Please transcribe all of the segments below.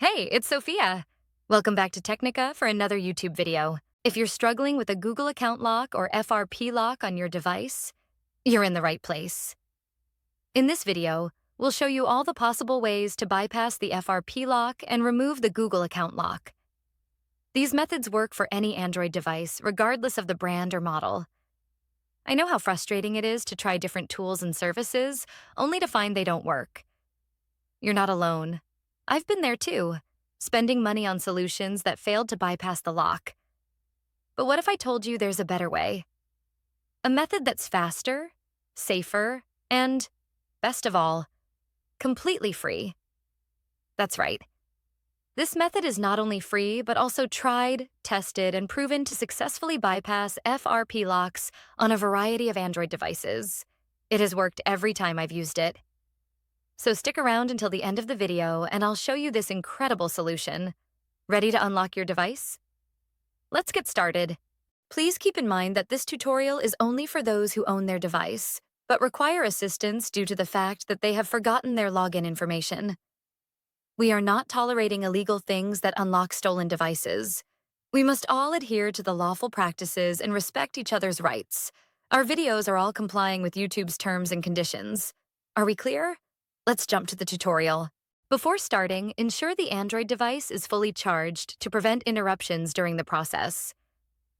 Hey, it's Sophia. Welcome back to Technica for another YouTube video. If you're struggling with a Google account lock or FRP lock on your device, you're in the right place. In this video, we'll show you all the possible ways to bypass the FRP lock and remove the Google account lock. These methods work for any Android device, regardless of the brand or model. I know how frustrating it is to try different tools and services, only to find they don't work. You're not alone. I've been there too, spending money on solutions that failed to bypass the lock. But what if I told you there's a better way? A method that's faster, safer, and, best of all, completely free. That's right. This method is not only free, but also tried, tested, and proven to successfully bypass FRP locks on a variety of Android devices. It has worked every time I've used it. So stick around until the end of the video and I'll show you this incredible solution. Ready to unlock your device? Let's get started. Please keep in mind that this tutorial is only for those who own their device, but require assistance due to the fact that they have forgotten their login information. We are not tolerating illegal things that unlock stolen devices. We must all adhere to the lawful practices and respect each other's rights. Our videos are all complying with YouTube's terms and conditions. Are we clear? Let's jump to the tutorial. Before starting, ensure the Android device is fully charged to prevent interruptions during the process.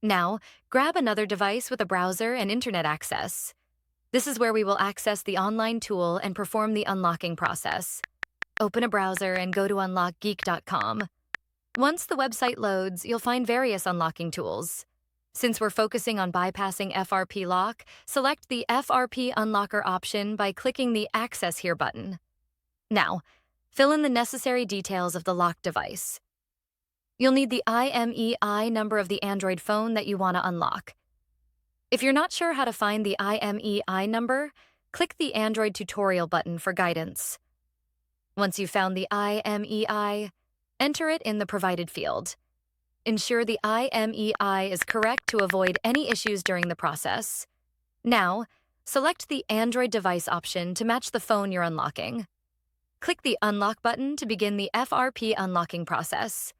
Now, grab another device with a browser and internet access. This is where we will access the online tool and perform the unlocking process. Open a browser and go to unlockgeek.com. Once the website loads, you'll find various unlocking tools. Since we're focusing on bypassing FRP lock, select the FRP unlocker option by clicking the Access Here button. Now, fill in the necessary details of the locked device. You'll need the IMEI number of the Android phone that you want to unlock. If you're not sure how to find the IMEI number, click the Android tutorial button for guidance. Once you've found the IMEI, enter it in the provided field. Ensure the IMEI is correct to avoid any issues during the process. Now, select the Android device option to match the phone you're unlocking. Click the Unlock button to begin the FRP unlocking process.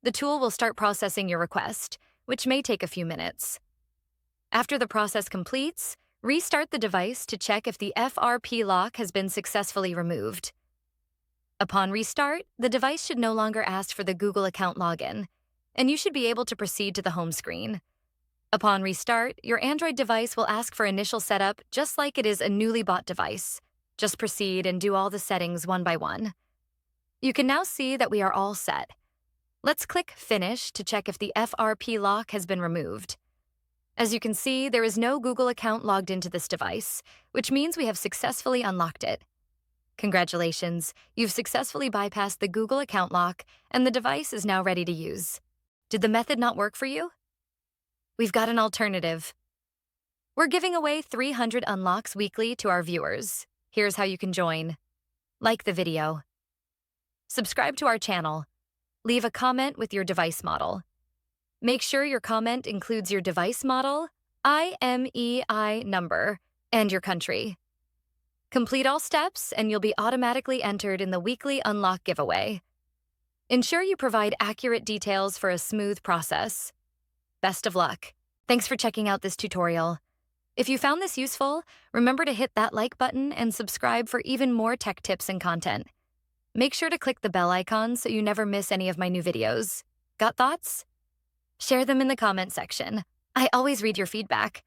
The tool will start processing your request, which may take a few minutes. After the process completes, restart the device to check if the FRP lock has been successfully removed. Upon restart, the device should no longer ask for the Google account login, and you should be able to proceed to the home screen. Upon restart, your Android device will ask for initial setup just like it is a newly bought device. Just proceed and do all the settings one by one. You can now see that we are all set. Let's click Finish to check if the FRP lock has been removed. As you can see, there is no Google account logged into this device, which means we have successfully unlocked it. Congratulations, you've successfully bypassed the Google account lock, and the device is now ready to use. Did the method not work for you? We've got an alternative. We're giving away 300 unlocks weekly to our viewers. Here's how you can join. Like the video. Subscribe to our channel. Leave a comment with your device model. Make sure your comment includes your device model, IMEI number, and your country. Complete all steps and you'll be automatically entered in the weekly unlock giveaway. Ensure you provide accurate details for a smooth process. Best of luck. Thanks for checking out this tutorial. If you found this useful, remember to hit that like button and subscribe for even more tech tips and content. Make sure to click the bell icon so you never miss any of my new videos. Got thoughts? Share them in the comment section. I always read your feedback.